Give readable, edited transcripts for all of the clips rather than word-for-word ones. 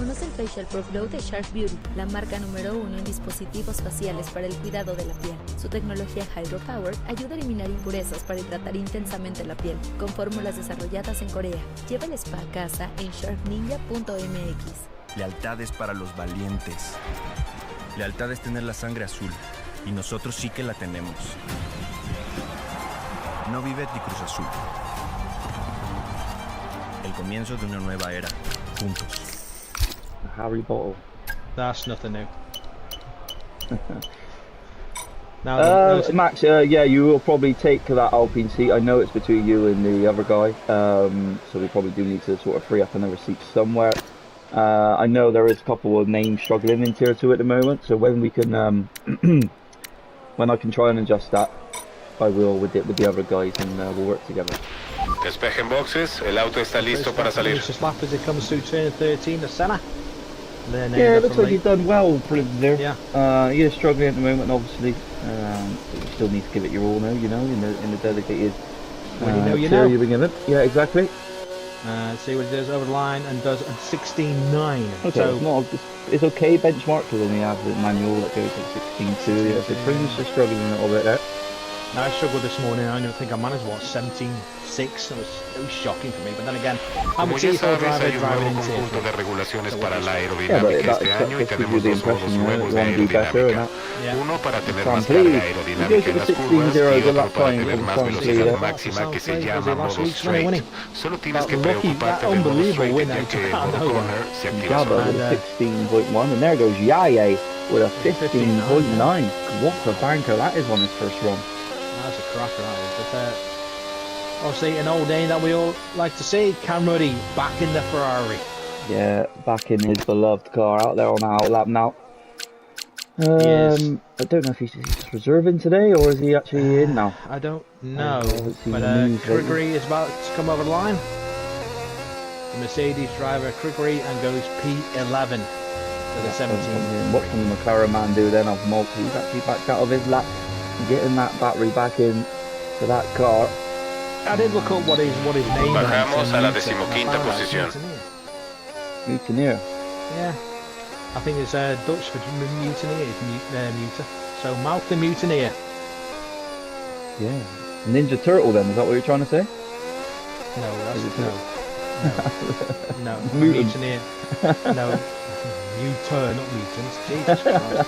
Conoce el Facial Pro Glow de Shark Beauty, la marca número 1 en dispositivos faciales para el cuidado de la piel. Su tecnología Hydro Power ayuda a eliminar impurezas para hidratar intensamente la piel, con fórmulas desarrolladas en Corea. Lleva el spa a casa en sharkninja.mx. Lealtad es para los valientes. Lealtad es tener la sangre azul, y nosotros sí que la tenemos. No vive de Cruz Azul. El comienzo de una nueva era, juntos. Harry Potter. That's nothing new. Now, Max, yeah, you will probably take that Alpine seat. I know it's between you and the other guy, so we probably do need to sort of free up another seat somewhere. I know there is a couple of names struggling in Tier 2 at the moment, so when we can, when I can try and adjust that, I will with the other guys, and we'll work together. Despejen boxes, el auto está listo para salir. Just lap as it comes through turn 13, the centre. Yeah, it looks like he's done well there. Yeah. He is struggling at the moment, obviously. But you still need to give it your all now, you know, in the dedicated tier you've been given. Yeah, exactly. See what he does over the line and does 16.9. Okay, so it's okay benchmark because then we have the manual that goes to 16.2. Yeah, so Prince is struggling a little bit there. I struggled this morning. I don't think I managed 17.6. It was shocking for me. But then again, I'm a T4 driver driving in Tier 3. De regulaciones para la aerodinámica este año y tenemos dos modos nuevos de aerodinámica. Uno para tener más carga aerodinámica en las curvas y otro para tener más velocidad máxima que se llama modo straight. Solo tienes que preocuparte del modo straight ya que el modo corner se activa solo. With a 16.1 and there goes Yaye with a 15.9. What a banker that is on his first run. That's a cracker, that is. But obviously an old name that we all like to see, Cam Ruddy back in the Ferrari. Yeah, back in his beloved car, out there on the outlap now. I don't know if he's reserving today or is he actually in now? I don't know, but Kriggery is about to come over the line. The Mercedes driver Kriggery and goes P11 to the 17. What can the McLaren man do then of Malta? He's actually backed out of his lap, getting that battery back in to that car. I did look up what his name was. Bajamos a la 15ª posición. Mutineer. Yeah, I think it's Dutch for mutineer, muter. So Malta Mutineer. Yeah. Ninja Turtle then, is that what you're trying to say? No, no, mutineer. No, muter, not mutants. Jesus Christ.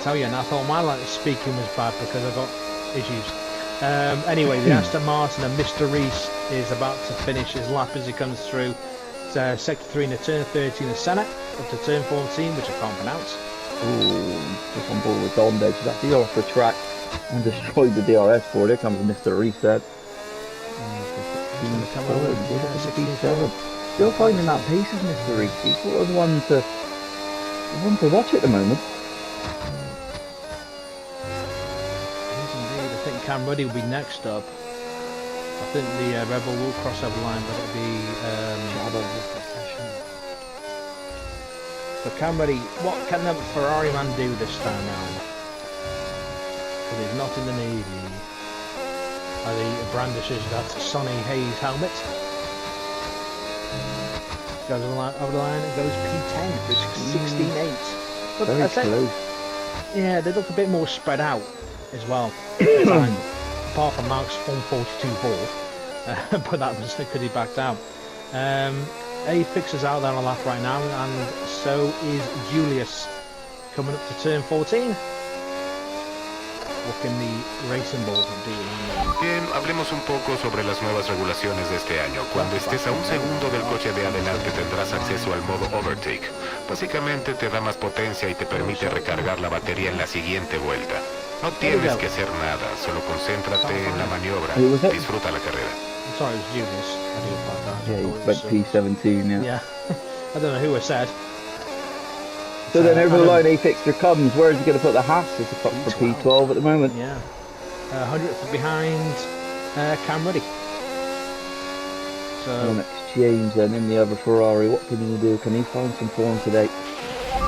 Tell you, and I thought my speaking was bad because I got issues. Anyway, the Aston Martin and Mr. Reese is about to finish his lap as he comes through sector 3 in the turn 13 of Senna up to turn 14, which I can't pronounce. Ooh, just on board with Don there. She's actually off the track and destroyed the DRS board. Here comes Mr. Reese there. Still finding that pace of Mr. Reese. He's sort of the one to watch at the moment. Indeed, I think Cam Ruddy will be next up. I think the Rebel will cross over the line, but it'll be so Cam Ruddy, what can the Ferrari man do this time round? Because he's not in the Navy. He brandishes that Sonny Hayes helmet. Goes over the line and goes P10 for 16.8. Look, very close. Yeah, they look a bit more spread out as well. Apart from Mark's 142.4, but that was because he backed out. A fixes out there on the lap right now, and so is Julius coming up to turn 14. What can the racing ball do? Bien, hablemos un poco sobre las nuevas regulaciones de este año. Cuando estés a un segundo del coche de adelante tendrás acceso al modo Overtake. Básicamente te da más potencia y te permite recargar la batería en la siguiente vuelta. No tienes que hacer nada, solo concéntrate en la maniobra. Disfruta la carrera. I'm sorry, it was Julius. I do apologize. Yeah, he went P17, yeah. Yeah. I don't know who it said. So then over the line A fixture comes, where is he going to put the Haas? It's a for P12 at the moment. Yeah. 100th behind Cam Ruddy. So an exchange then in the other Ferrari. What can he do? Can he find some form today?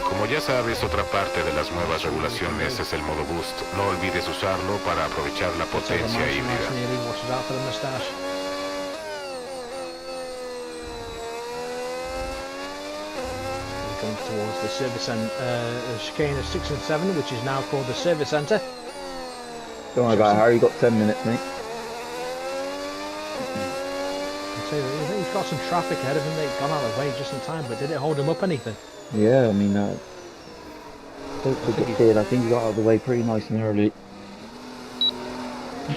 Como ya sabes, otra parte de las nuevas regulaciones es el modo Boost. No olvides usarlo para aprovechar la potencia híbrida. towards the service and chicane of 6 and 7, which is now called the service centre. Don't worry about it, Harry. You got 10 minutes, mate. I'd say that he's got some traffic ahead of him. They've gone out of the way just in time, but did it hold him up anything? Yeah, I mean, don't think it did. I think he got out of the way pretty nice and early. Y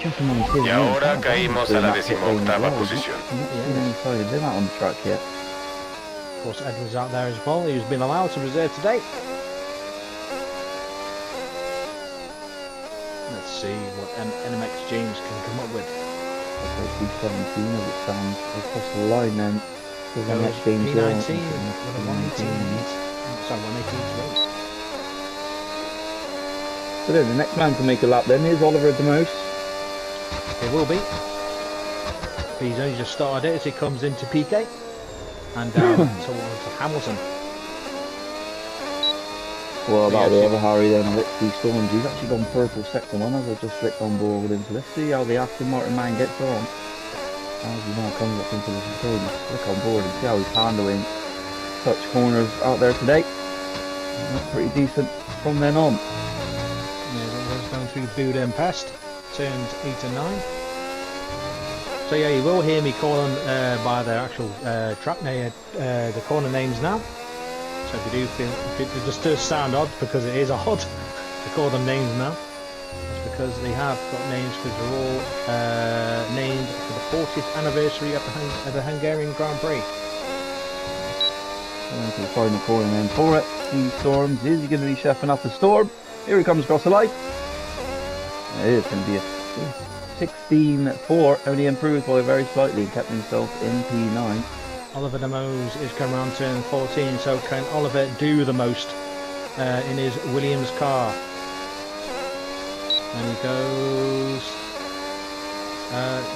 ahora caímos a la 18ª posición. They're not on the track yet. Of course, Ed was out there as well. He's been allowed to reserve today. Let's see what NMX James can come up with. Okay, 17 as it stands. Across the line then. There's NMX James P19 with a 118. Sorry, 118 as well. So then the next man to make a lap then is Oliver de Moos. It will be. He's only just started it as he comes into PK and down towards Hamilton. Well, about the other Harry then, a Whitby Storms. He's actually gone purple sector one as I just flicked on board with him. So let's see how the Aston Martin man gets on. As he now comes up into the chicane, flick on board and see how he's handling touch corners out there today. Pretty decent from then on. Yeah, that was going through Buda and Pest. Turns 8 and 9. So yeah, you will hear me calling by their actual track name, the corner names now. So if you do feel, it just does sound odd because it is odd to call them names now. It's because they have got names because they're all named for the 40th anniversary of the Hungarian Grand Prix. And to the final corner then for it. Two Storms. Is he going to be chefing up a storm? Here he comes across the line. It is going to be a 16.4, only improved by very slightly and kept himself in P9. Oliver de Moos is coming around turn 14, so can Oliver do the most in his Williams car? And he goes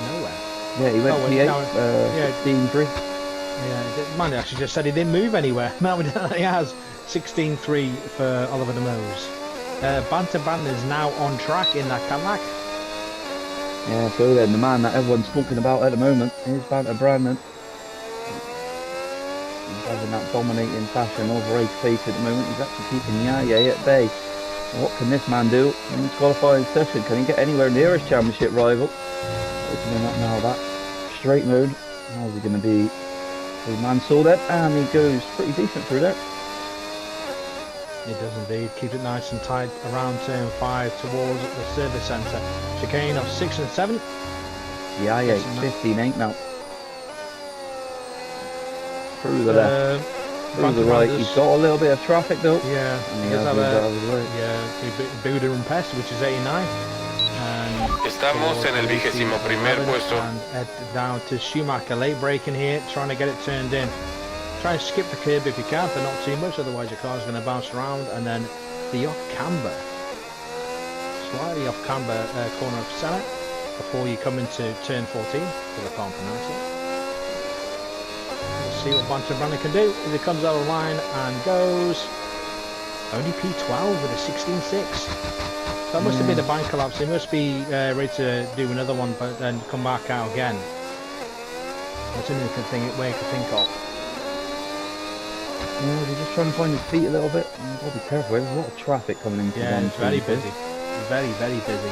nowhere. Yeah, he went P8, 16.3. Yeah, man, actually just said he didn't move anywhere. Now he has 16.3 for Oliver de Moos. Banter Brandon is now on track in that Cadillac. Yeah, so then the man that everyone's talking about at the moment is Banter Brandon. He's having that dominating fashion of race pace at the moment. He's actually keeping the at bay. What can this man do in his qualifying session? Can he get anywhere near his championship rival? Opening up now that straight mode. How's he going to be? The man saw that and he goes pretty decent through there. It does indeed. Keep it nice and tight around turn 5 towards the service centre. Chicane of 6 and 7. Yeah, 15.8 now. Through the left, through the right. He's got a little bit of traffic though. Yeah, and he does have Buda and Pest, which is 89. Estamos en el 21º puesto. And head down to Schumacher, late braking here, trying to get it turned in. Try and skip the curb if you can, but not too much, otherwise your car's going to bounce around. And then the off-camber, slightly off-camber corner of Senna before you come into turn 14, because I can't pronounce it. We'll see what Banter Brandon can do as he comes out of the line and goes only P12 with a 16.6. That must have been a bank collapse. He must be ready to do another one, but then come back out again. That's the only way I can think of. Yeah, he's just trying to find his feet a little bit. You've got to be careful. There's a lot of traffic coming into Yeah, it's very busy. Very, very busy.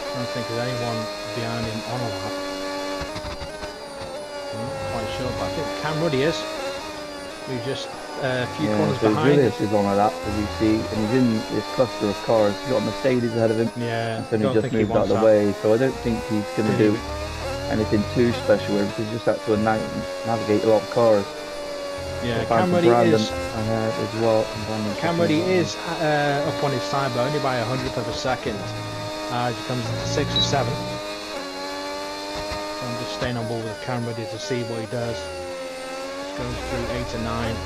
I don't think there's anyone behind him on a lap. I'm not quite sure, but I think Cam Ruddy is. We're just a few corners behind. Willis is on a lap, as you see, and he's in this cluster of cars. He's got a Mercedes ahead of him. Yeah, and he just moved out of the way, so I don't think he's going to do anything too special here, because he just had to navigate a lot of cars. Yeah, Cam Ruddy is as well. Cam Ruddy is up on his side, but only by 100th of a second. As he comes into 6 or 7. So I'm just staying on board with Cam Ruddy to see what he does. Goes through 8 and 9.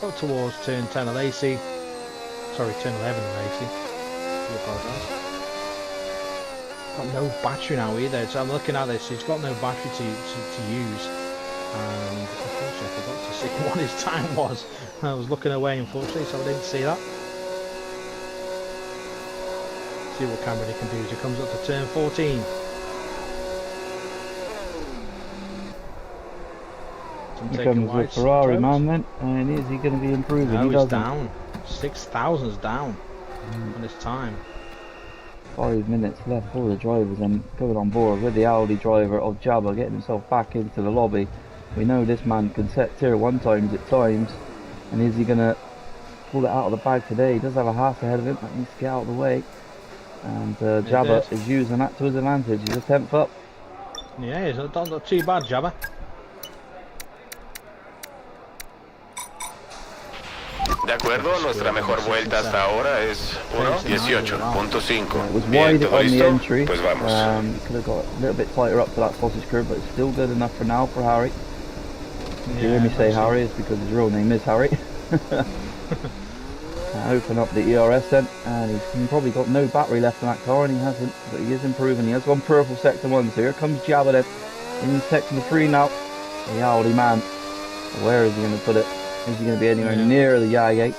Up towards turn 10 of Lacey. Sorry, turn 11 of Lacey. I apologise. Got no battery now either, so I'm looking at this. He's got no battery to use. And unfortunately I forgot to see what his time was. I was looking away unfortunately, so I didn't see that. See what Cam Ruddy can do as he comes up to turn 14. Some Here taking comes the wide Ferrari strokes. man then, and is he going to be improving? No, He he's doesn't. down. 6,000's down on his time. 5 minutes left for the drivers and going on board with the Audi driver of Jabba getting himself back into the lobby. We know this man can set tier 1 times at times, and is he going to pull it out of the bag today? He does have a Haas ahead of him, that needs to get out of the way, and Jabba is using that to his advantage. He's a 10th up. Yeah, he's not too bad, Jabba. De acuerdo, nuestra mejor vuelta hasta ahora es 1:18.5. It was Bien, wide ¿todo on the listo? entry. Pues vamos. Could have got a little bit tighter up to that sausage curve, but it's still good enough for now for Harry. If you hear me say Harry, it's because his real name is Harry. Open up the ERS then, and he's probably got no battery left in that car, and he hasn't, but he is improving. He has gone purple sector 1, so here comes Jabba then in sector 3 now. The Audi man, where is he going to put it? Is he going to be anywhere near the yard gate?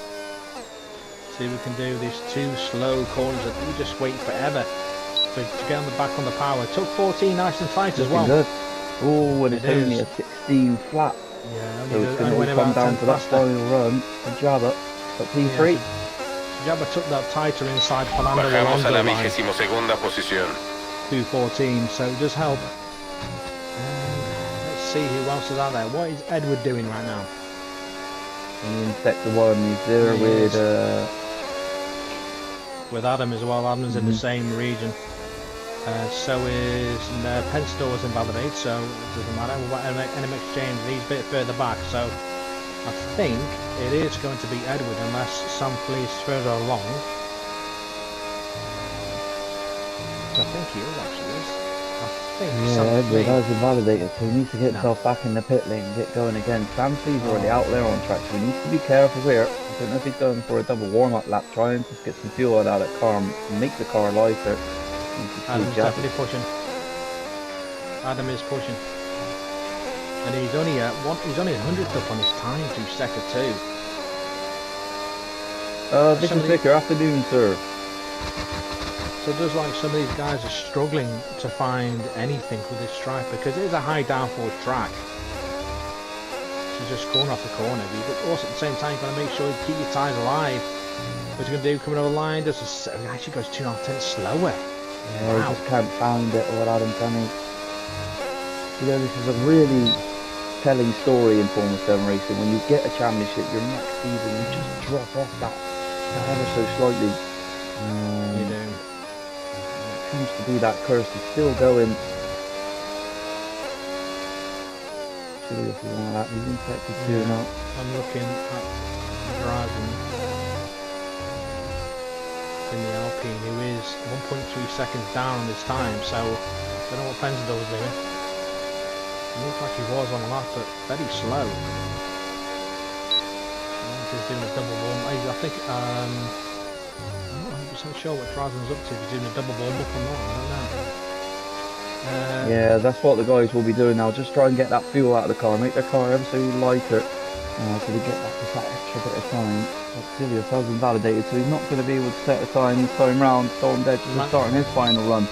See if we can do these 2 slow corners that we just wait forever to get on the back on the power. Took 14 nice and tight as well. Good. Oh, and it's It only is. a 16 flat. Yeah, So it's going only to went come about down 10 to that faster. final run for Jabba at P3. Jabba took that tighter inside Fernando Bajamos a la Alonso line, 22ª posición. 2:14, so it does help. Let's see who else is out there. What is Edward doing right now? In sector 1, he's there With Adam as well. Adam's in the same region. So is Penstore's invalidate, so it doesn't matter. We've got NM Exchange, and he's a bit further back, so I think it is going to be Edward unless Sam flees further along. I think he is actually. Edward has invalidated, so he needs to get himself back in the pit lane and get going again. Samsey's already out there on track, so he needs to be careful here. I don't know if he's going for a double warm-up lap, trying to get some fuel out of that car and make the car lighter. Adam's definitely pushing. Adam is pushing. And he's only he's only 100th up on his time to sector 2. Vision Vicker, afternoon, sir. So it does like some of these guys are struggling to find anything with this stripe because it is a high downforce track. So just going off the corner, but also at the same time you've got to make sure you keep your tyres alive. What's he going to do coming over the line? It actually goes 2.5 tenths slower. Yeah, he just can't find it, or Adam Penny. You know, this is a really telling story in Formula 7 racing. When you get a championship, your next season, you just drop off that ever so slightly. You do. Seems to be that curse. He's still going. He's in sector 2 now. I'm looking at Dragon in the Alpine, who is 1.3 seconds down on his time, so I don't know what Penzador was doing. It looked like he was on a lap, but very slow. He's doing a double warm. I think I'm not 100% sure what Dragon's up to. If he's doing a double warm up or not, I don't know. Yeah, that's what the guys will be doing now. Just try and get that fuel out of the car, make their car ever so lighter, so they get that extra bit of time. Auxilius has invalidated, so he's not going to be able to set a time this time round. Storm Dead is starting his final run.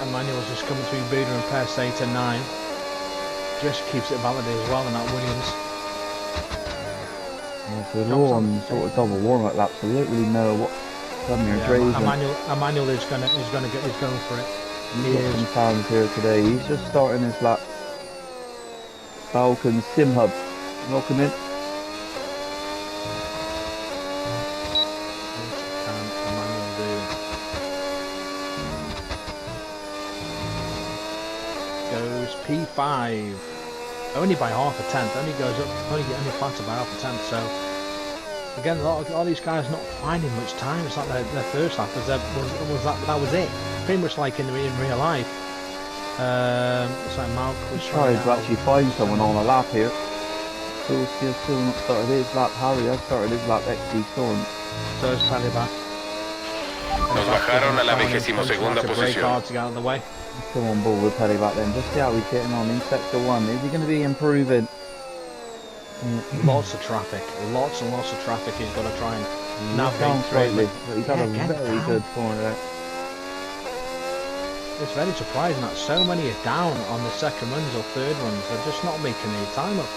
Emmanuel's just coming through Buda and Pass 8 and 9. Just keeps it validated as well in that Williams. Yeah, so they're all on sort of double warm-up laps, so we don't really know what Emmanuel is going for it. He's got some times here today. He's just starting his lap. Falcon Sim Hub, welcome in. Goes P5, only by half a tenth. Only goes up, only faster by half a tenth. So again, a lot of these guys not finding much time. It's like their first lap that was it. Pretty much like in real life. It's like Malk was trying to actually find someone on a lap here. Still not started his lap. Harry has started his lap. XD Storm. So is Paddy back. Nos bajaron a la 22ª posición. To get out of the way. Come on board with Paddy back then. Just see how he's getting on in sector 1. Is he going to be improving? Lots of traffic. Lots and lots of traffic. He's got to try and navigate slightly. But he's had a very good corner there. It's very surprising that so many are down on the second runs or third runs. They're just not making any time up.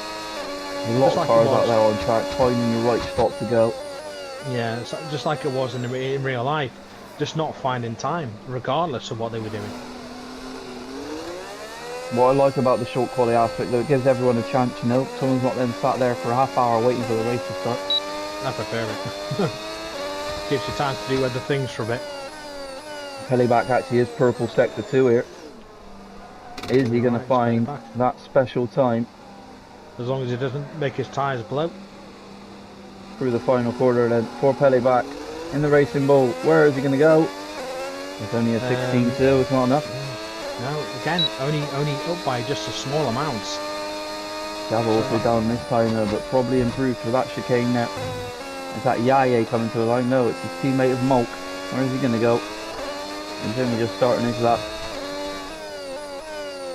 A lot of cars out there on track, finding the right spot to go. Yeah, it's just like it was in real life. Just not finding time, regardless of what they were doing. What I like about the short quality aspect, though, it gives everyone a chance, you know. Someone's not then sat there for a half hour waiting for the race to start. I prefer it. Gives you time to do other things for a bit. Peleback actually is purple sector 2 here. Is he going to find that special time? As long as he doesn't make his tyres blow. Through the final quarter then, for Peleback in the Racing Bull. Where is he going to go? It's only a 16-2, it's not enough. No, again, only up by just a small amount. Java also down this time though, but probably improved for that chicane now. Is that Yaya coming to the line? No, it's his teammate of Mulk. Where is he going to go? He's only just starting his lap.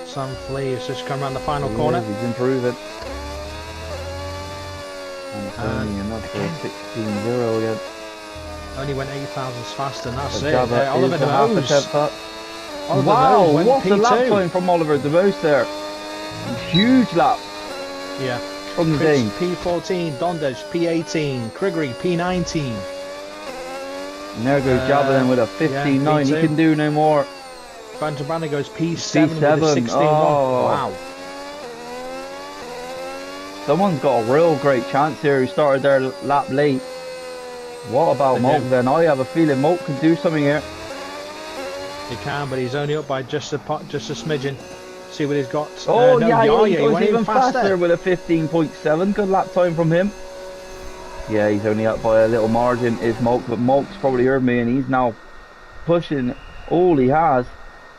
Sam Flea has just come around the final corner. He's improving. And it's only enough for a 16-0 again. Only went 8 thousandths faster, and that's it. Java Oliver is a half a DeVos. step up. Oliver Wow, DeVos went what a lap P2. time from Oliver DeVos there. Huge lap Yeah. from the Chris Dane. P14, Dondage P18, Kriggery P19. And there goes Java then with a 15.9. He can do no more. Phantom Banner goes P7 with a P7. 16.1. Oh. Wow. Someone's got a real great chance here who started their lap late. What about Mulk then? I have a feeling Mulk can do something here. He can, but he's only up by just a smidgen. See what he's got. Oh, no, yeah, he went goes even faster with a 15.7. Good lap time from him. Yeah, he's only up by a little margin, is Mulk, but Mulk's probably heard me and he's now pushing all he has.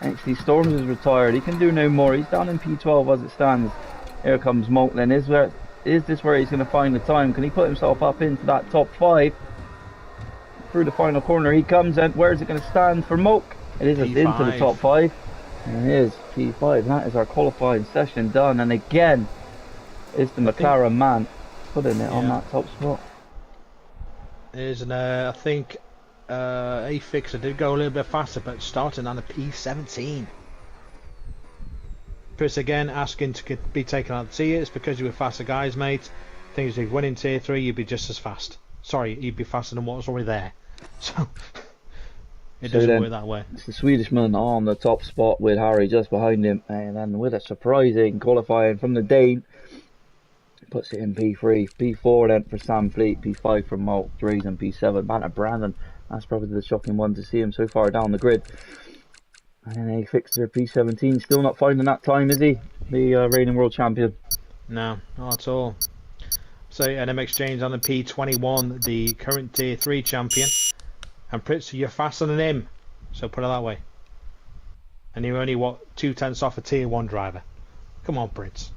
Actually, Storms is retired. He can do no more. He's down in P12 as it stands. Here comes Mulk then. Is this where he's going to find the time? Can he put himself up into that top 5? Through the final corner he comes, and where is it going to stand for Mulk? It is into the top 5. And it is P5. That is our qualifying session done. And again, it's the McLaren man putting it on that top spot. There's an, I think, a fixer did go a little bit faster, but starting on a P17. Chris again asking to be taken out of the tier. It's because you were faster guys, mate. Things if you went in tier 3, you'd be just as fast. Sorry, you'd be faster than what was already there. So it doesn't work that way. It's the Swedishman on the top spot with Harry just behind him, and then with a surprising qualifying from the Dane, puts it in P3, P4 then for Sam Fleet, P5 for Mulk, Drees and P7. Banner Brandon, that's probably the shocking one to see him so far down the grid. And then a fixer P17, still not finding that time, is he? The reigning world champion. No, not at all. So NMX James on the P21, the current tier 3 champion. And Pritz, you're faster than him. So put it that way. And you're only, what, 2/10 off a tier 1 driver. Come on, Pritz.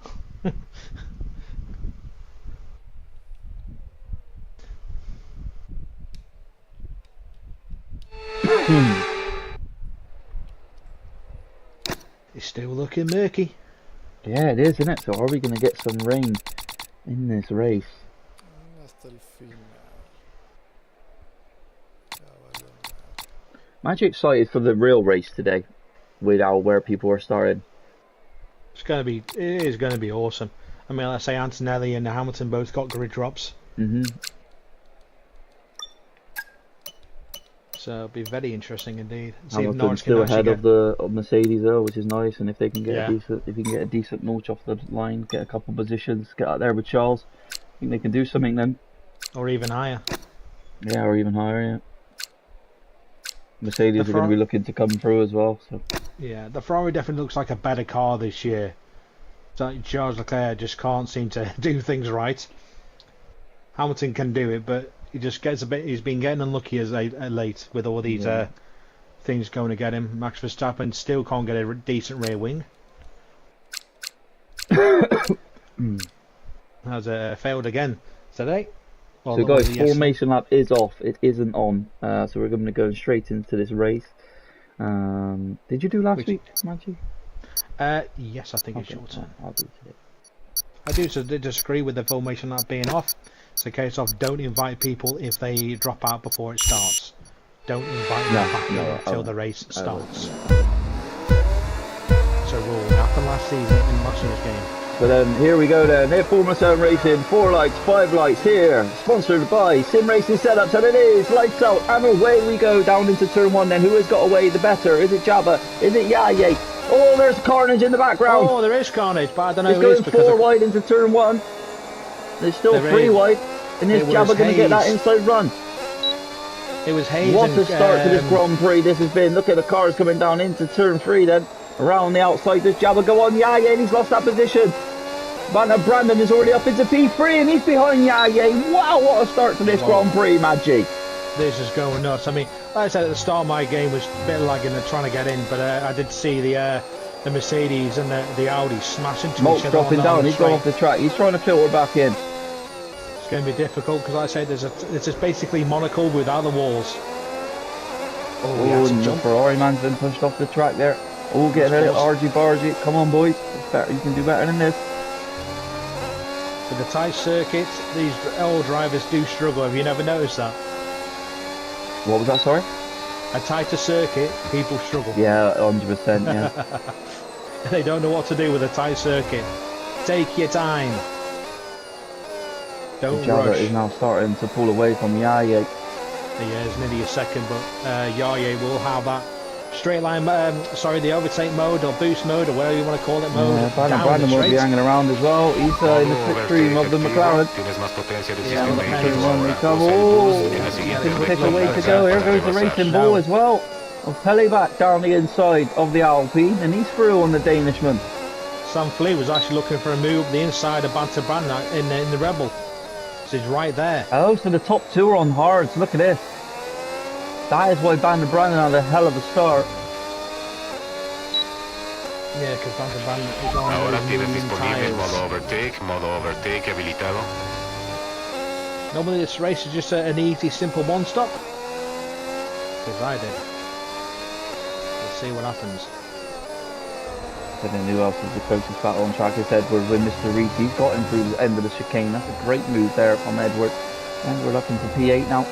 It's still looking murky. Yeah, it is, isn't it? So are we going to get some rain in this race? I'm actually excited for the real race today, with where people are starting. It is going to be awesome. I mean, let's say Antonelli and Hamilton both got grid drops. So it'll be very interesting indeed. See if Hamilton's still ahead of Mercedes though, which is nice. And if they can get if you can get a decent notch off the line, get a couple positions, get out there with Charles, I think they can do something then. Or even higher. Yeah, or even higher. Yeah. Mercedes are going to be looking to come through as well. So yeah, the Ferrari definitely looks like a better car this year. So Charles Leclerc just can't seem to do things right. Hamilton can do it, but he just gets a bit. He's been getting unlucky as late with all these things going to get him. Max Verstappen still can't get a decent rear wing. Has failed again today. So guys, formation lap is off. It isn't on. So we're going to go straight into this race. Did you do last week, Maggie? Yes, I think it's your turn. I'll do today. I do disagree with the formation lap being off. It's a case of don't invite people if they drop out before it starts. Don't invite them back in until the race starts. It's a rule. It happened last season in last year's game. So then, here we go then. Here, Formula 7 Racing, 4 lights, 5 lights here. Sponsored by Sim Racing Setups, and it is lights out, and away we go down into turn 1 then. Who has got away the better? Is it Jabba? Is it Yaya? Oh, there's carnage in the background. Oh, there is carnage, but I don't know He's who it is going because 4 wide into turn 1. There's still There 3 is. wide. And is It was Jabba going to get that Hayes. inside run? it was Hayes. What and, a start to this Grand Prix this has been. Look at the cars coming down into turn 3 then. Around the outside, does Jabba go on? Yaya, and he's lost that position. Banter Brandon is already up into P3 and he's behind Yaya. Wow, what a start to this Grand Prix, Maggie. This is going nuts. I mean, like I said at the start, of my game was a bit lagging and trying to get in, but I did see the Mercedes and the Audi smashing to Moke's each other. dropping down, he's gone off the track. He's trying to filter back in. It's going to be difficult because, like I said, it's just basically Monaco without the walls. Oh, that's a and the jump. Ferrari man's been pushed off the track there. Oh, getting a little argy-bargy. Come on, boys. It's better. You can do better than this. With the tight circuits, these old drivers do struggle. Have you never noticed that? What was that, sorry? A tighter circuit, people struggle. Yeah, 100%, yeah. They don't know what to do with a tight circuit. Take your time. Don't Jabba rush. is now starting to pull away from Yaya. Yeah, it's nearly a second, but Yaya will have that straight line, the overtake mode or boost mode or whatever you want to call it mode. Yeah, down Brandon the will be straight. hanging around as well. He's in the slipstream of the McLaren. Tienes más potencia de Yeah, sistema but híbrido Turn 1 ahora. we come. Usa el Oh, boost en la siguiente couldn't take recta away para to go. Here para goes the rebasar. racing ball as well. Of Pele back down the inside of the Alpine, and he's through on the Danishman. Sam Fleet was actually looking for a move up the inside of Banter Brandon in the Rebel. So he's right there. Oh, so the top 2 are on hards. Look at this. That is why Banter Brandon had a hell of a start. Yeah, because Banter Brandon is on Ahora those tienes medium disponible tyres. modo overtake habilitado. Normally this race is just an easy, simple one-stop. Because I did. Let's see what happens. I don't know who else is the closest battle on track. It's Edward with Mr. Reese. He's got him through the end of the chicane. That's a great move there from Edward. And we're looking for P8 now.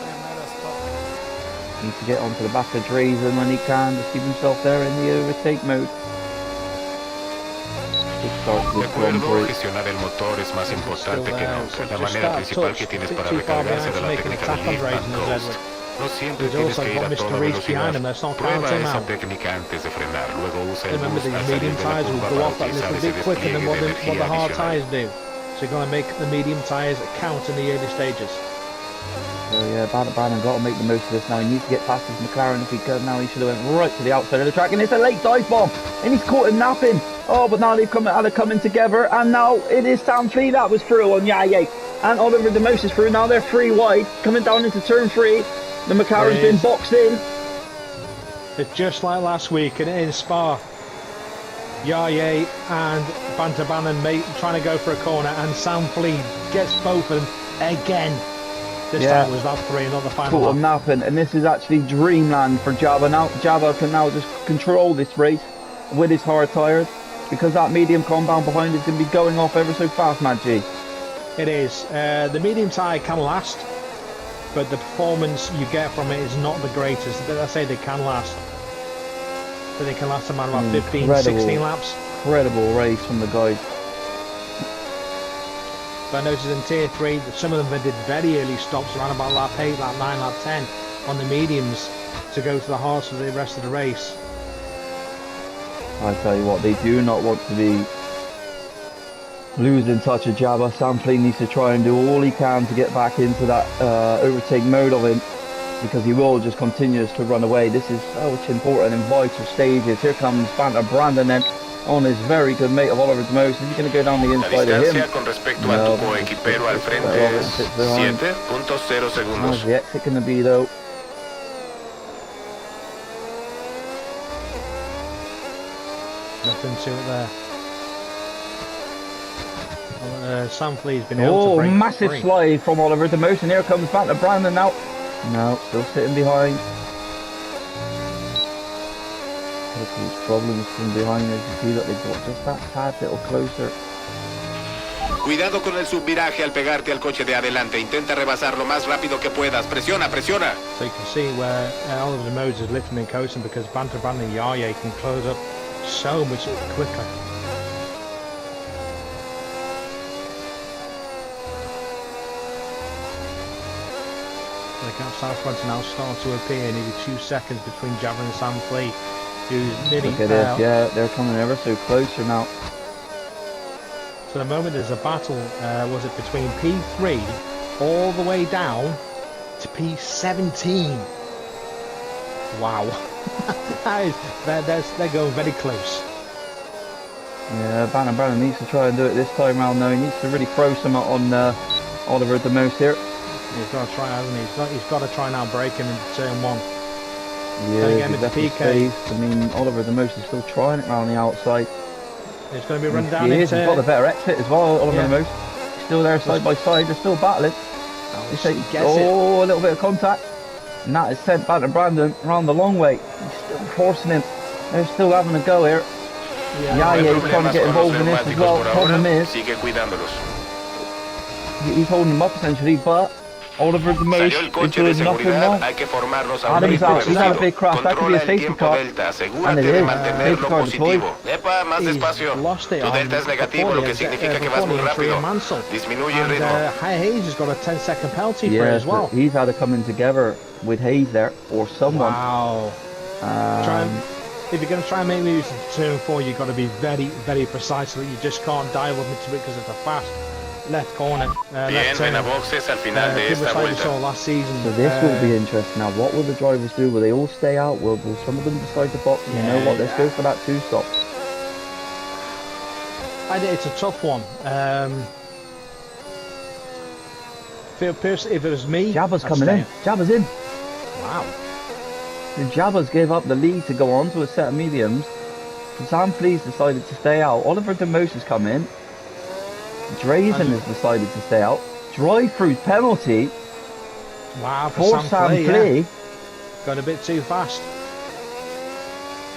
Needs to get onto the back of Drazen when he can to keep himself there in the overtake mode. Good start to De this Grand acuerdo, Prix. gestionar el motor es más importante que nunca. La Just manera start principal touch, que tienes bit para too far recargarse behind de to la make an técnica attack del on lift Drazen and as coast. Edward. No siempre He's tienes also que ir got a Mr. toda Reese behind him, velocidad. that's not Prueba counting esa out. técnica antes de frenar. Luego usa el Remember boost these al salir medium de la tyres will curva go para off that utilizar little ese bit quicker than despliegue what de the energía hard adicional. tyres do. So you're going to make the medium tyres count in the early stages. So yeah, Brandon got to make the most of this now. He needs to get past his McLaren if he could. Now he should have went right to the outside of the track, and it's a late dive bomb, and he's caught him napping. Oh, but now they've coming together, and now it is Sam Fleet that was through on Yaya, and Oliver De Moos is through. Now they're 3 wide, coming down into turn 3. The McLaren's been boxed in. It's just like last week in Spa. Yaya and Banter Bannon trying to go for a corner, and Sam Fleet gets both of them again. This time it was that 3, not the final Caught him lap. napping, and this is actually dreamland for Jabba. Now Jabba can now just control this race with his hard tyres, because that medium compound behind is going to be going off ever so fast, Mad G. It is. The medium tyre can last, but the performance you get from it is not the greatest. I say they can last. But they can last around about 15, 16 laps. Incredible race from the guys. But I noticed in Tier 3 that some of them did very early stops around about lap 8, lap 9, lap 10 on the mediums to go to the heart of the rest of the race. I tell you what, they do not want to be losing touch of Jabba. Sam Fleet needs to try and do all he can to get back into that overtake mode of him, because he will just continue to run away. This is so much important in vital stages. Here comes Banter Brandon then on his very good mate of Oliver De Moos. Is he going to go down the La inside of him? distancia con respecto a tu coequipero al frente es 7.0 segundos. How's the exit going to be though? Nothing to it there. Sam Fleet's been able to break massive free. slide from Oliver De Moos, and here comes Banter Brandon now. No, still sitting behind. Look at these problems from behind. As you see that they've got just that tad little closer. Cuidado con el subviraje al pegarte al coche de adelante. Intenta rebasar lo más rápido que puedas. Presiona, presiona. So you can see where Oliver De Moos is lifting and coasting, because Banter Brandon and Yaya can close up so much quicker. gap South front now starting to appear. Nearly 2 seconds between Jabba and Sam Flea, who's nearly Look at this, yeah, they're coming ever so closer now. So the moment there's a battle, was it between P3 all the way down to P17? Wow. They're going very close. Yeah, Bannon Brown needs to try and do it this time round though. He needs to really throw some on Oliver the most here. He's got to try, hasn't he? He's got to try now break him into turn 1. Yeah, he's left his face. I mean, Oliver the most is still trying it around the outside. It's going to be run down He's got the better exit as well, Oliver the most. He's still there side by side, they're still battling. A little bit of contact. And that has sent Banton Brandon around the long way. He's still forcing him. They're still having a go here. Yeah, he's trying to get involved in this as well. Problem is, he's holding him up essentially, but Oliver the most is doing nothing wrong. Adam's out, he's had a big crash, that could be a safety car. And it is, safety car deployed. He's lost it on Mansell. And Hayes has got a 10-second penalty for it as well. He's had it coming together with Hayes there, or someone. Wow. If you're going to try and make moves in turn 4, you've got to be very, very precise so that you just can't dive up into it because it's a fast left corner. Left turn. We saw last season. So this will be interesting. Now, what will the drivers do? Will they all stay out? Will some of them decide to box? You know what? Let's go for that 2-stop. It's a tough one. Personally, if it was me, Jabba's coming in. Jabba's in. Wow. The Jabbas gave up the lead to go on to a set of mediums. Sam Flea's decided to stay out. Oliver DeMose has come in. Drazen has decided to stay out. Drive-through penalty. Wow, for Sam Flea. Yeah. Got a bit too fast.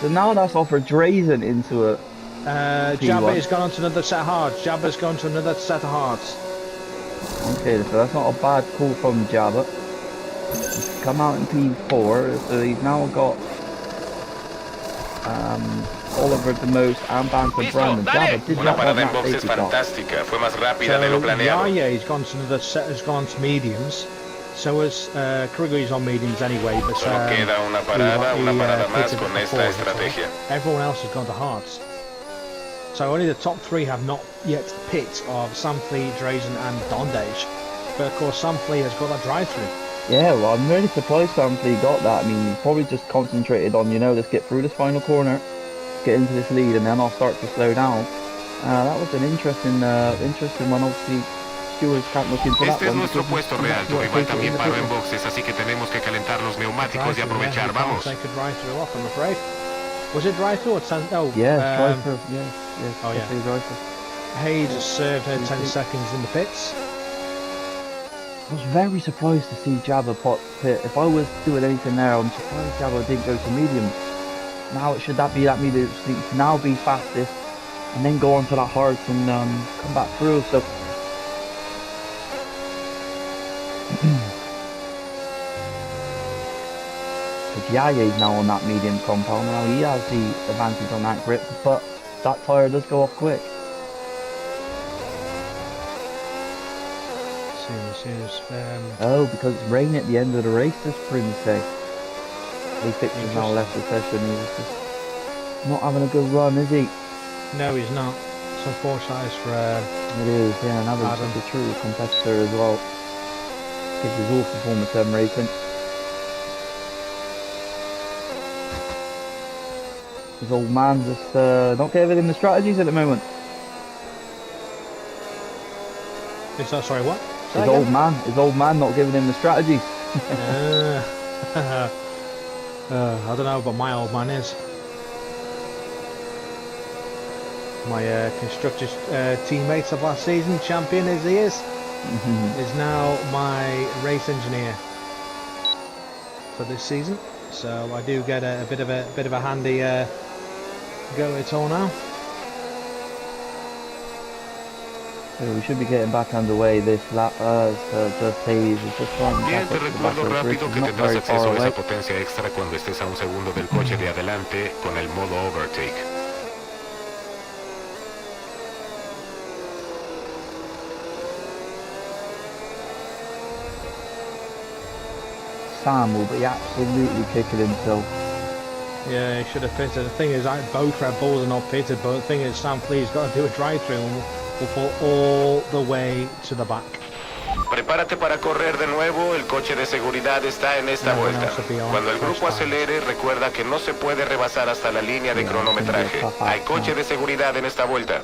So now that's offered Drazen into a Jabba has gone on to another set of hards. Jabba's gone to another set of hards. Okay, so that's not a bad call from Jabba. He's come out in P4, so he's now got Oliver DeMose and Banton Brandon. Jabba did not want that safety car. Yeah, he's gone to another set, has gone to mediums. So has Krigly's on mediums anyway, but everyone else has gone to hards. So only the top 3 have not yet picked of Sam Flea, Drazen and Dondage. But of course Sam Flea has got that drive-through. Yeah, well, I'm really surprised Sam Flea got that. I mean, he probably just concentrated on, let's get through this final corner, get into this lead, and then I'll start to slow down. That was an interesting one. Obviously, stewards can't look into that one. Este es nuestro puesto real. Tu rival también paró en boxes, así que tenemos que calentar los neumáticos y aprovechar. Vamos. Take a drive-through off, I'm afraid. Was it drive-through or 10? Oh, drive-through. Yes. Oh, yeah. Drive-through. Hayes has served her 10 seconds in the pits. I was very surprised to see Jabba pit. If I was doing anything there, I'm surprised Jabba didn't go to medium. Now, should that be that medium? Now be fastest, and then go on to that hard and come back through. So. Yaya's now on that medium compound. Now he has the advantage on that grip, but that tyre does go off quick. Because it's raining at the end of the race, this Prim say. A6 has now left the session. He's just not having a good run, is he? No, he's not. It's unfortunate for it is, yeah, and Adam's a true competitor as well. Gives his all performance racing. His old man just not giving him the strategies at the moment. Is that, sorry, what? His old man not giving him the strategies. I don't know, but my old man is. My constructors teammates of last season, champion as he is now my race engineer for this season. So I do get a bit of a handy go at it all now. So we should be getting back underway this lap. Just Hayes is just trying to Bien, te recuerdo rápido que tendrás acceso a esa potencia extra cuando estés a un segundo del coche de adelante con el modo Overtake. Sam will be absolutely kicking himself. Yeah, he should have pitted. The thing is, both Red Bulls are not pitted, but the thing is, Sam Flea's got to do a drive-through and will fall all the way to the back. Prepárate para correr de nuevo, el coche de seguridad está en esta vuelta. Cuando el grupo acelere, recuerda que no se puede rebasar hasta la línea de cronometraje. Hay coche de seguridad en esta vuelta.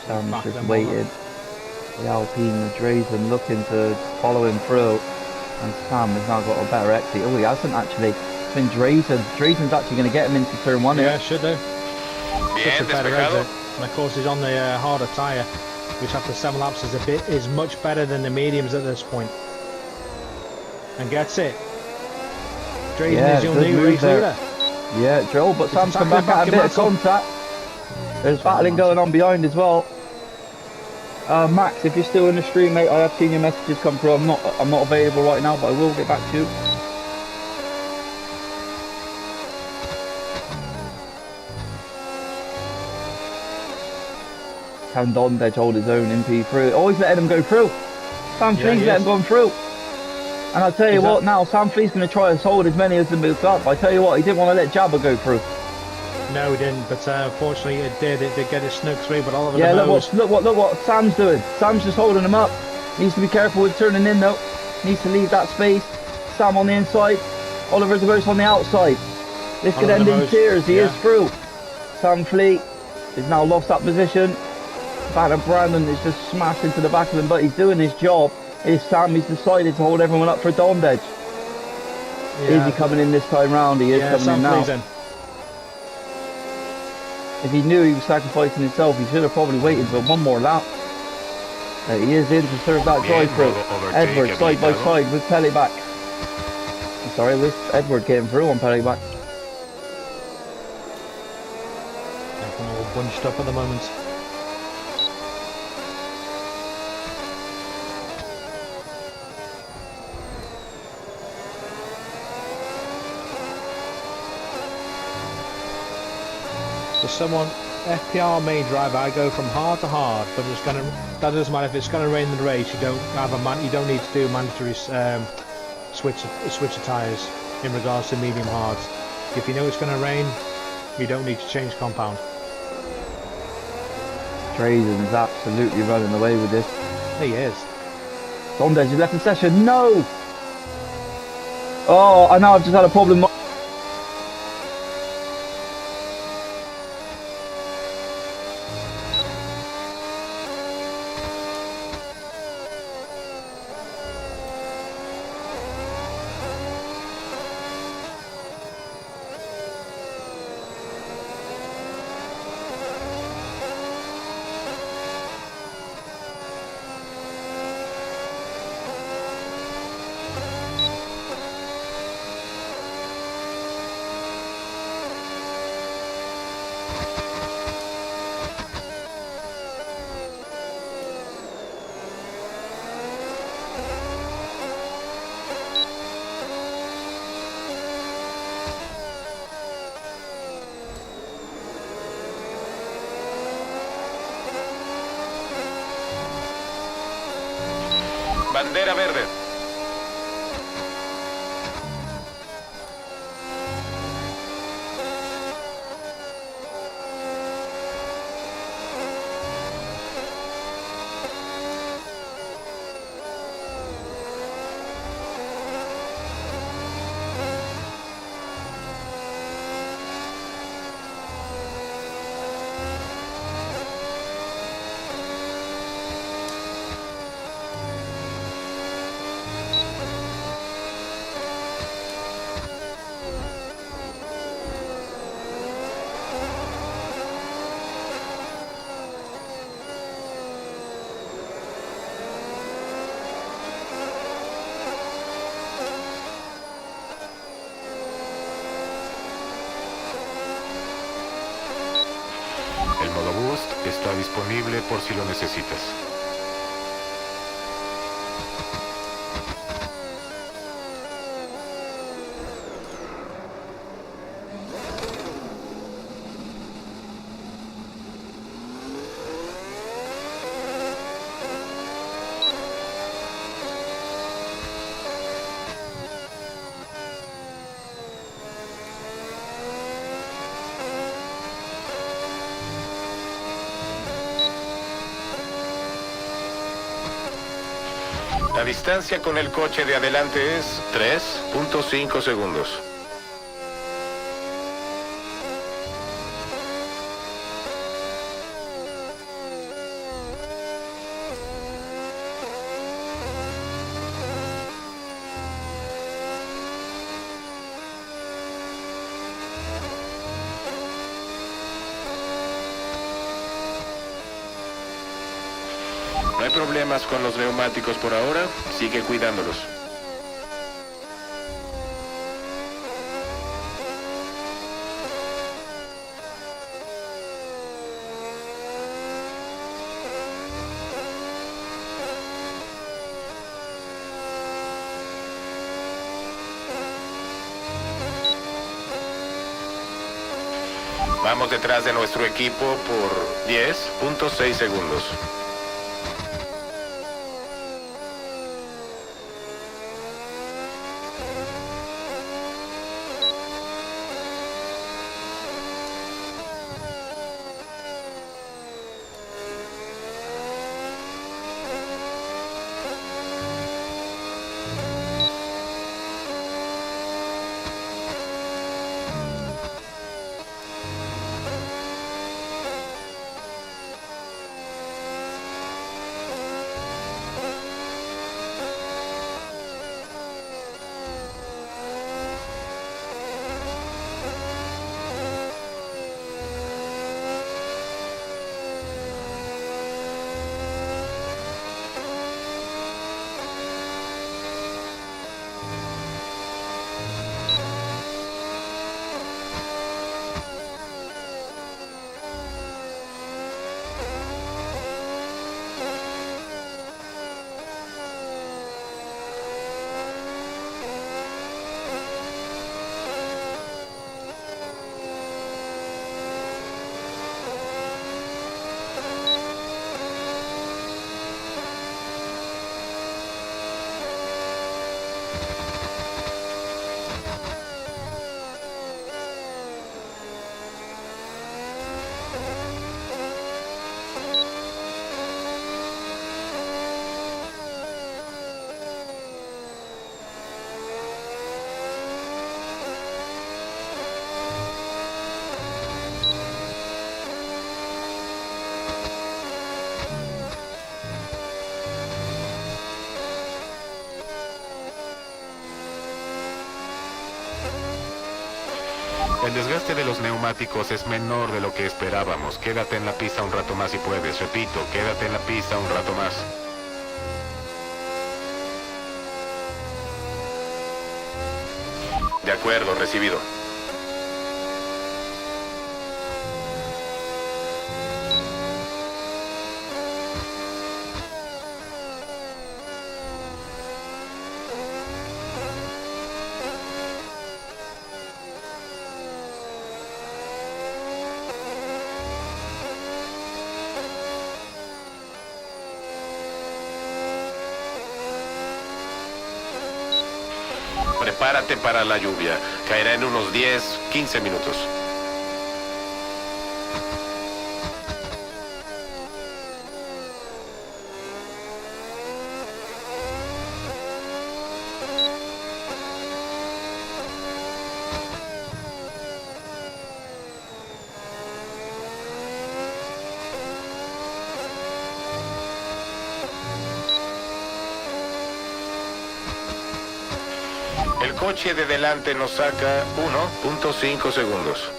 Sam's just waited. The Alpine, the Drazen looking to follow him through. And Sam has now got a better exit. Oh, he hasn't actually. It's been Drazen. Drazen's actually going to get him into turn 1 here. Yeah, should do. Such a better exit. And of course he's on the harder tyre, which after 7 laps is much better than the mediums at this point. And gets it. Drazen is your new race leader. Yeah, Joel, but Sam's come back at a bit of contact. There's battling going on behind as well. Max, if you're still in the stream, mate, I have seen your messages come through. I'm not available right now, but I will get back to you. Can Dondedge hold his own in P3? Oh, he's letting him go through. Sam Flea's letting him go through. And I'll tell you what, now Sam Flea's going to try and hold as many as the move up. I tell you what, he didn't want to let Jabba go through. No, he didn't, but unfortunately it did. It did get it snuck through, but Oliver look what Sam's doing. Sam's just holding him up. Needs to be careful with turning in though. Needs to leave that space. Sam on the inside. Oliver Zago's on the outside. This could end in tears. He is through. Sam Fleet is now lost that position. Banner Brandon is just smashed into the back of him, but he's doing his job. Here's Sam. He's decided to hold everyone up for Dondedge. Is he coming in this time round? He is coming in now. If he knew he was sacrificing himself, he should have probably waited for one more lap. He is in to serve that drive-through. Edward side by side with Pellyback. I'm sorry, with Edward getting through on Pellyback. Everyone all bunched up at the moment. For someone, FPR main driver, I go from hard to hard, but it's gonna. That doesn't matter if it's gonna rain in the race. You don't have you don't need to do mandatory switch of tyres in regards to medium hards. If you know it's gonna rain, you don't need to change compound. Drazen's absolutely running away with this. He is. Dondedge has left the session. No. Oh, I know. I've just had a problem. Bandera verde. disponible por si lo necesitas. La distancia con el coche de adelante es 3.5 segundos. No hay problemas con los neumáticos por ahora, sigue cuidándolos. Vamos detrás de nuestro equipo por 10.6 segundos. El desgaste de los neumáticos es menor de lo que esperábamos. Quédate en la pista un rato más si puedes. Repito, quédate en la pista un rato más. De acuerdo, recibido. Prepárate para la lluvia. Caerá en unos 10-15 minutos. El coche de delante nos saca 1.5 segundos.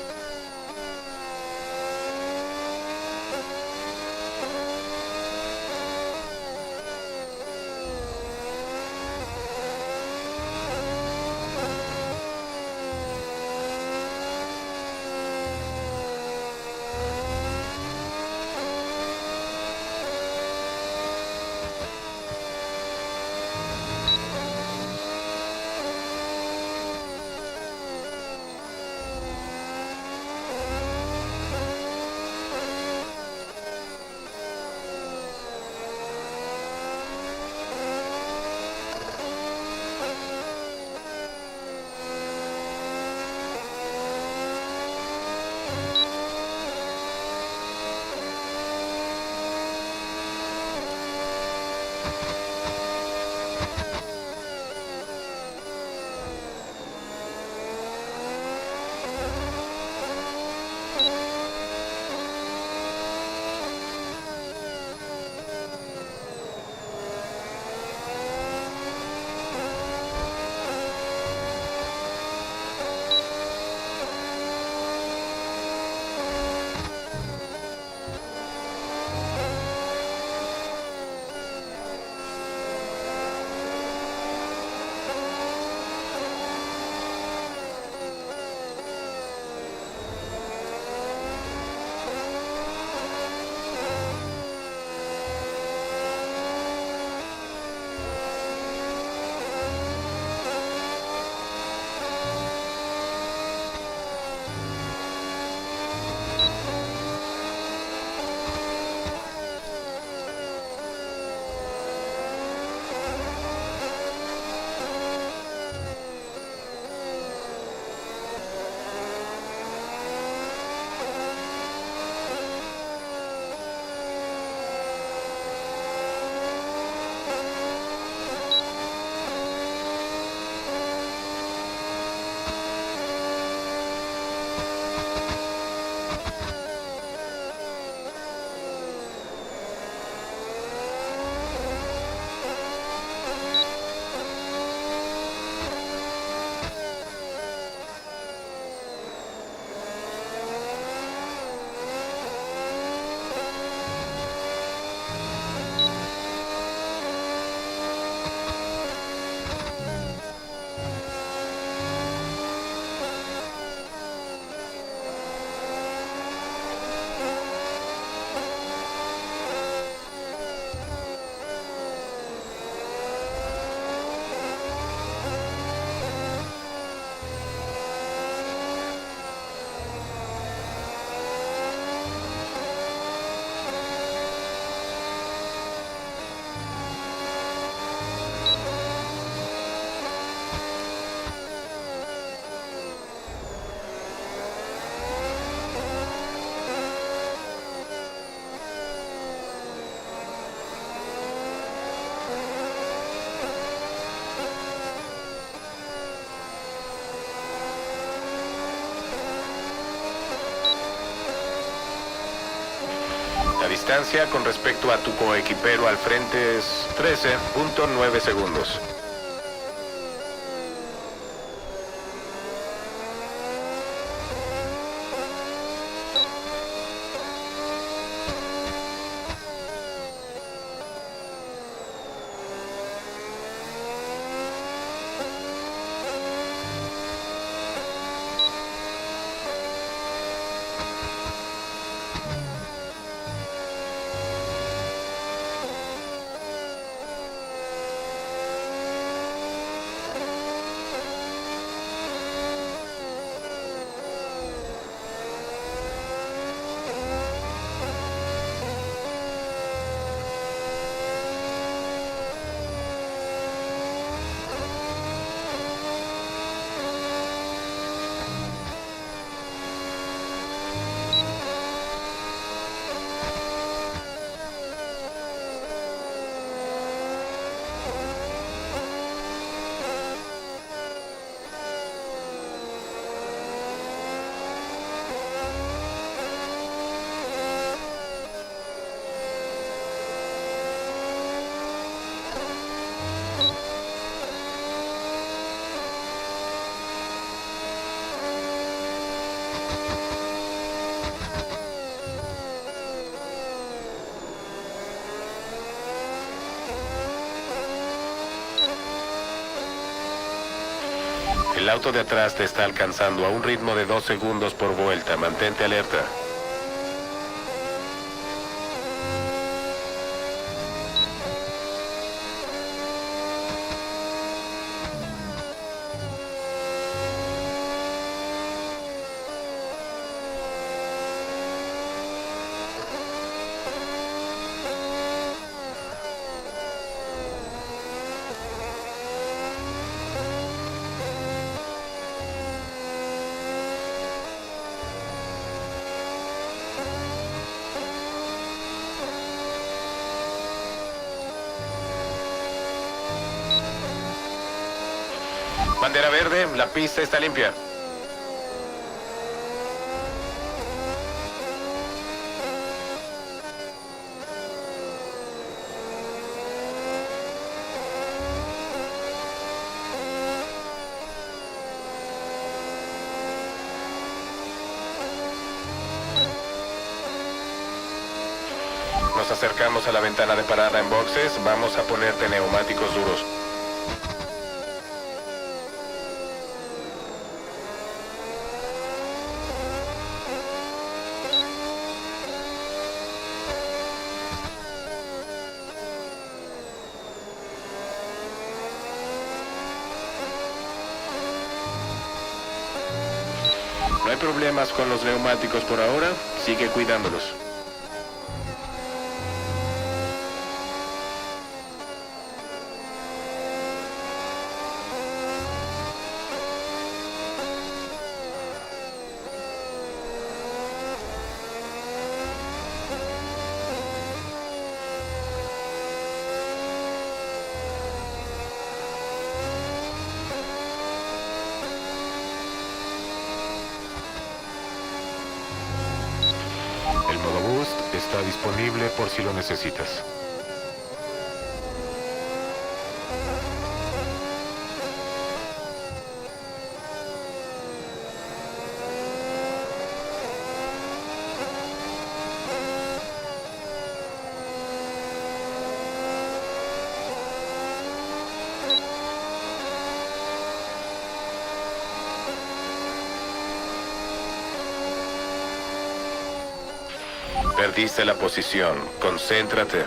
distancia con respecto a tu coequipero al frente es 13.9 segundos. El auto de atrás te está alcanzando a un ritmo de 2 segundos por vuelta. Mantente alerta. Bandera verde, la pista está limpia. Nos acercamos a la ventana de parada en boxes. Vamos a ponerte neumáticos duros. No hay problemas con los neumáticos por ahora. Sigue cuidándolos. El modo Boost está disponible por si lo necesitas. Perdiste la posición. Concéntrate.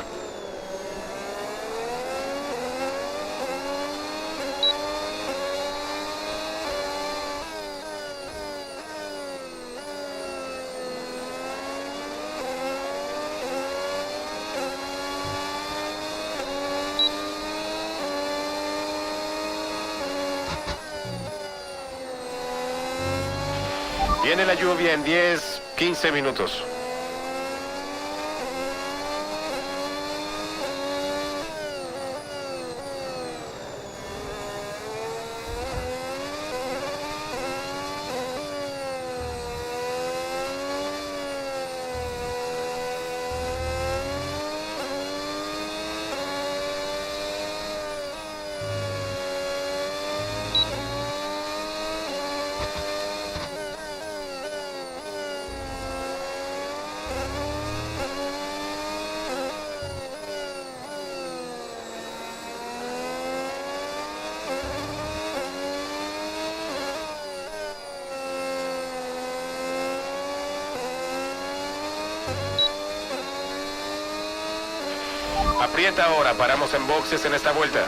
Viene la lluvia en 10, 15 minutos. Aprieta ahora, paramos en boxes en esta vuelta.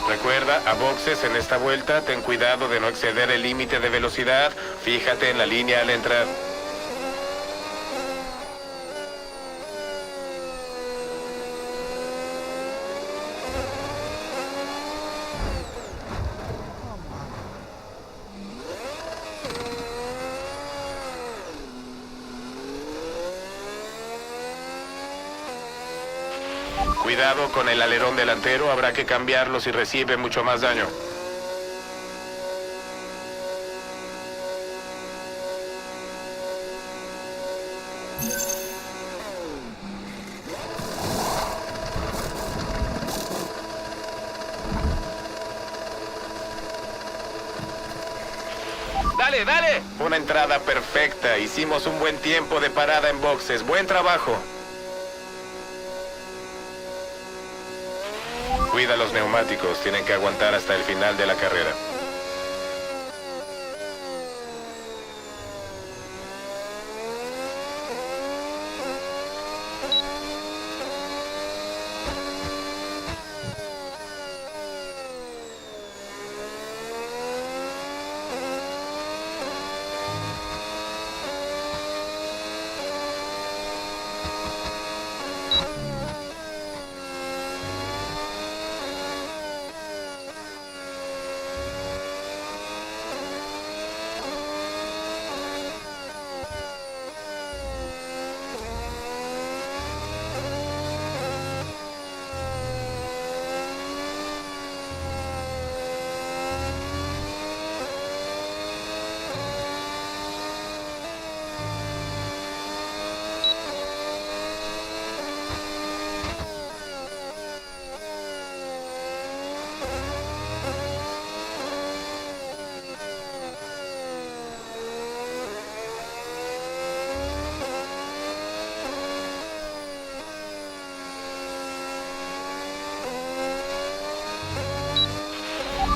Recuerda, a boxes en esta vuelta, ten cuidado de no exceder el límite de velocidad. Fíjate en la línea al entrar. Cuidado con el alerón delantero, habrá que cambiarlo si recibe mucho más daño. ¡Dale, dale! Una entrada perfecta, hicimos un buen tiempo de parada en boxes, buen trabajo. Cuida los neumáticos, tienen que aguantar hasta el final de la carrera.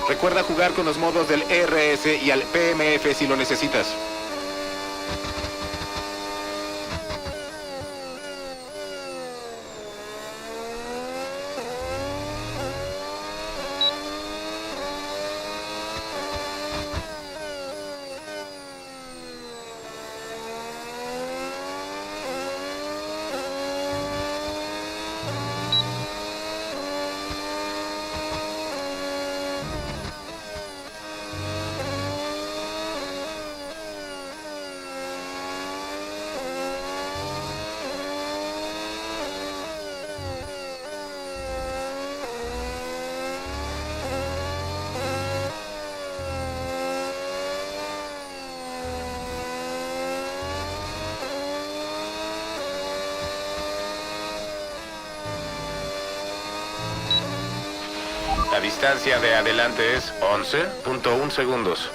Recuerda jugar con los modos del RS y al PMF si lo necesitas. La distancia de adelante es 11.1 segundos.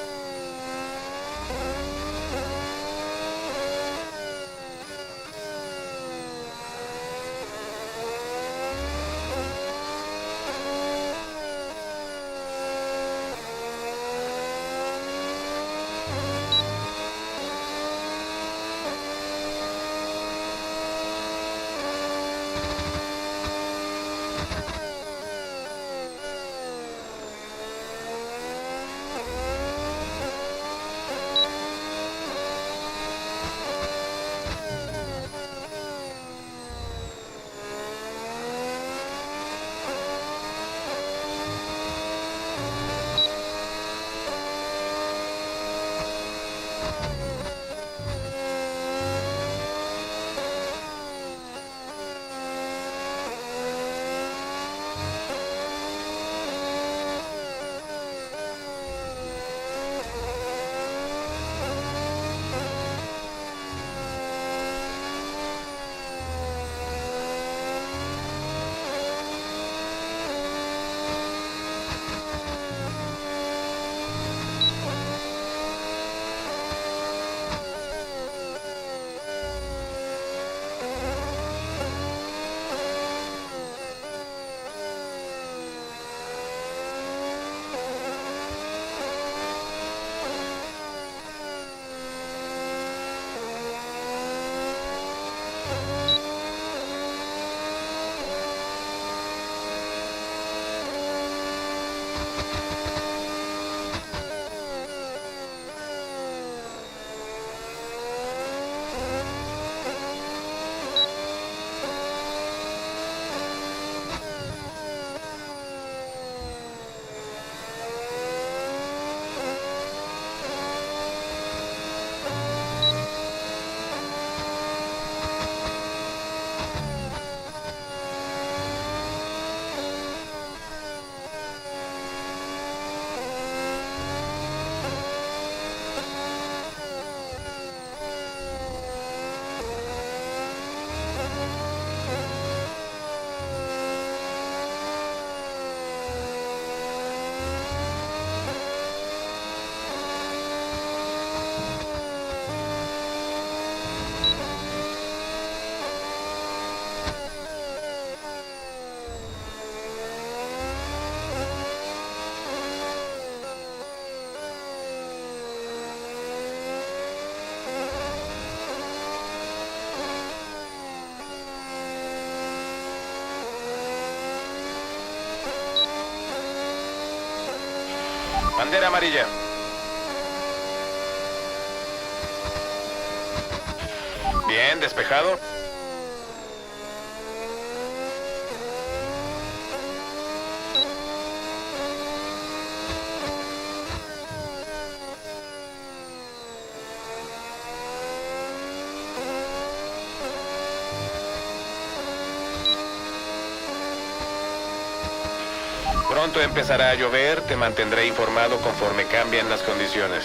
Bandera amarilla. Bien, despejado. Pronto empezará a llover, te mantendré informado conforme cambien las condiciones.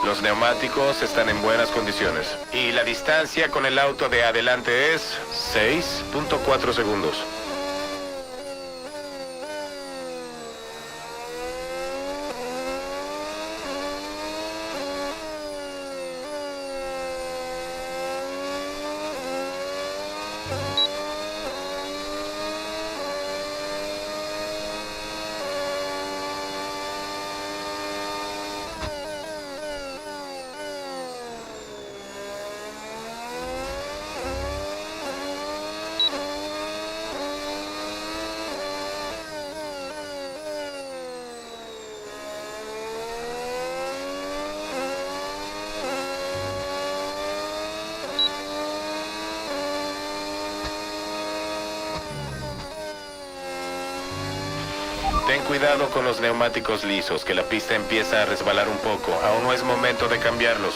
Los neumáticos están en buenas condiciones. Y la distancia con el auto de adelante es 6.4 segundos. Ten cuidado con los neumáticos lisos, que la pista empieza a resbalar un poco. Aún no es momento de cambiarlos.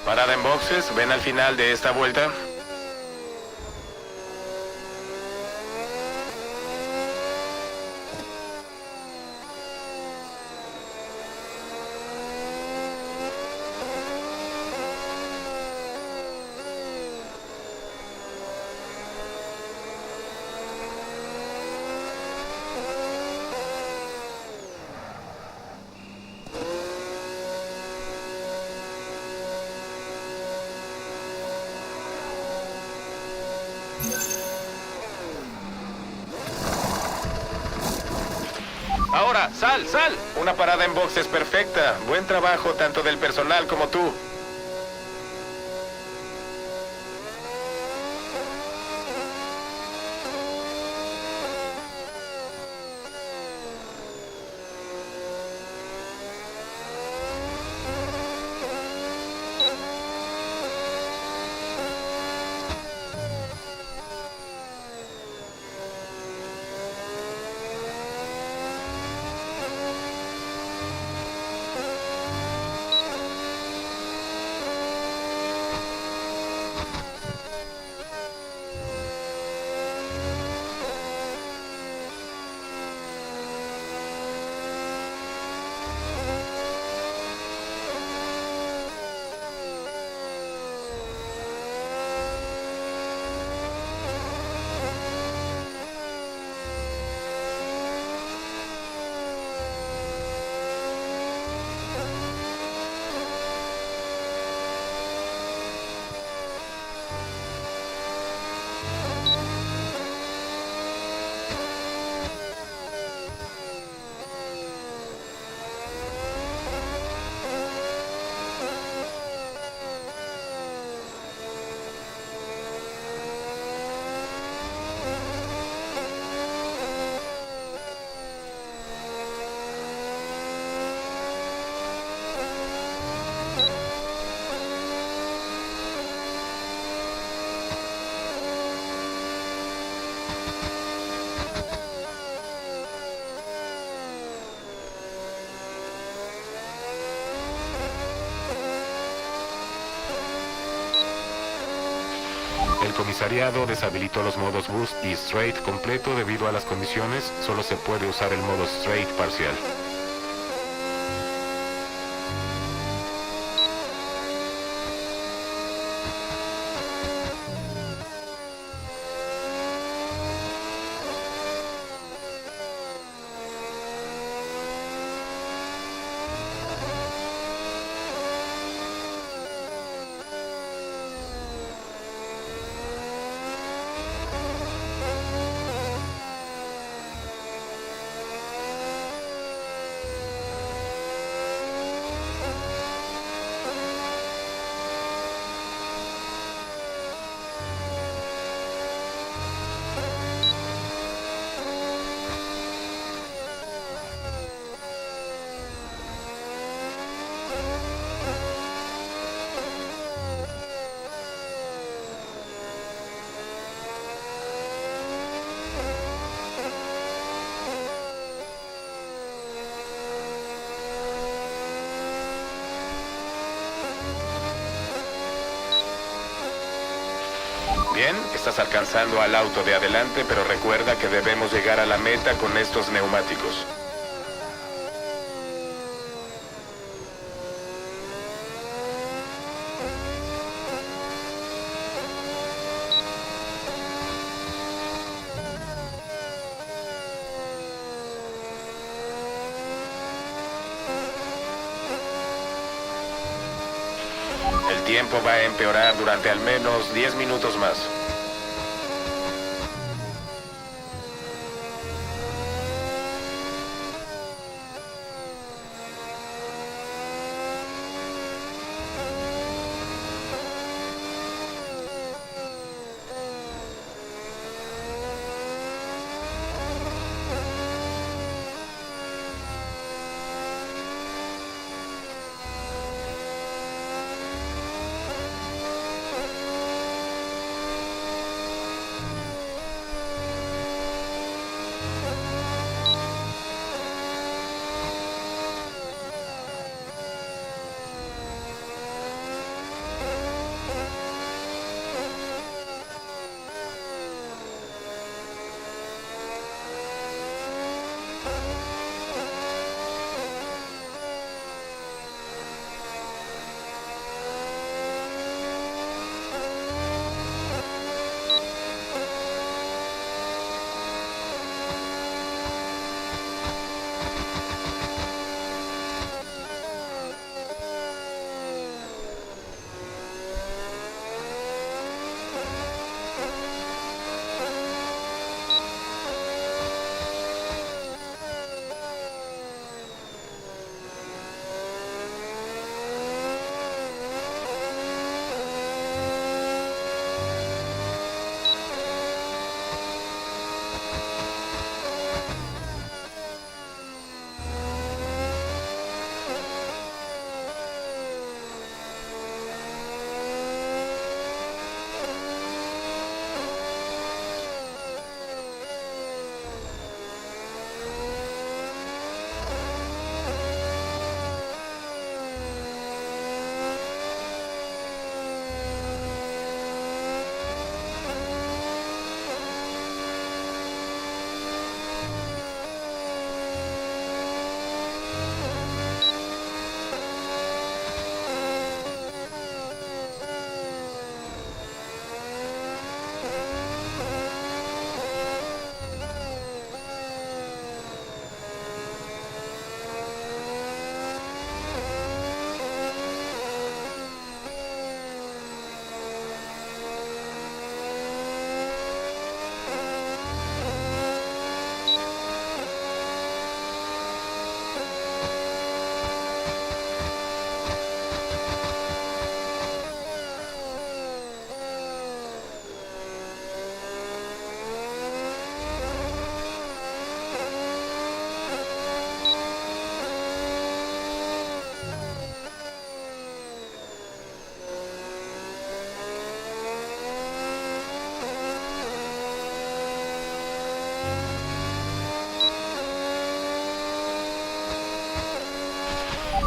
Parada en boxes, ven al final de esta vuelta. Ahora, sal, sal. Una parada en boxes perfecta. Buen trabajo tanto del personal como tú. comisariado deshabilitó los modos Boost y Straight completo debido a las condiciones. Solo se puede usar el modo Straight parcial. Bien, estás alcanzando al auto de adelante, pero recuerda que debemos llegar a la meta con estos neumáticos. El tiempo va a empeorar durante al menos 10 minutos más.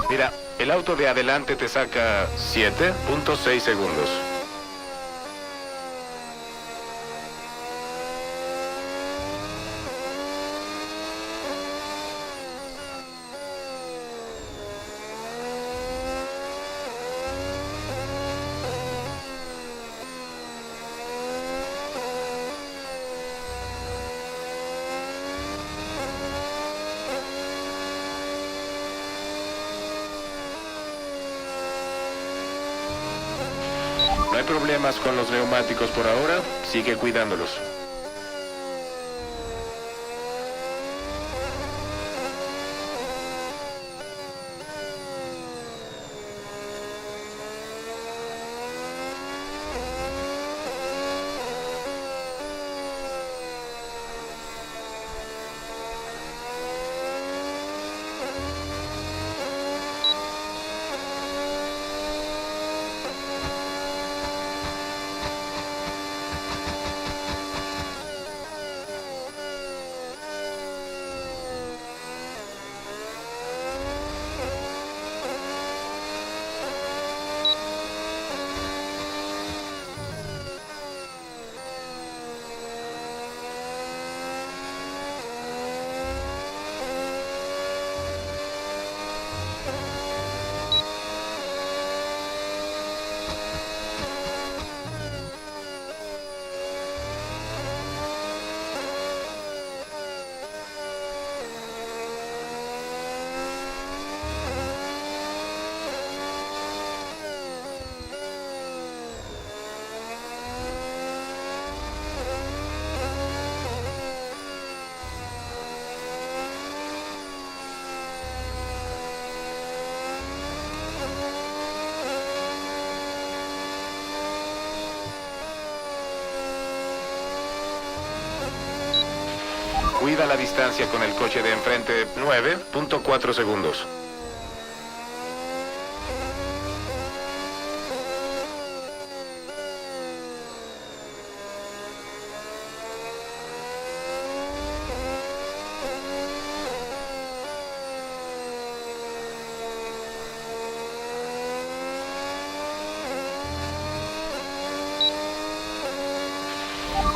Mira, el auto de adelante te saca 7.6 segundos. problemas con los neumáticos por ahora, sigue cuidándolos. Cuida la distancia con el coche de enfrente, 9.4 segundos.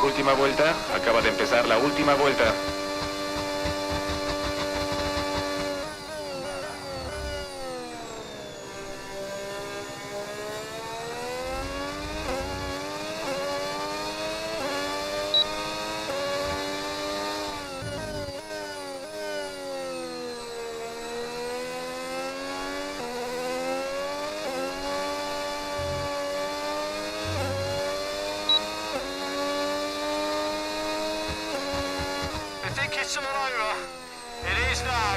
Última vuelta, acaba de empezar la última vuelta. I think it's all over. It is now.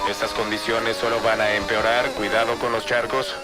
Estas condiciones solo van a empeorar. Cuidado con los charcos.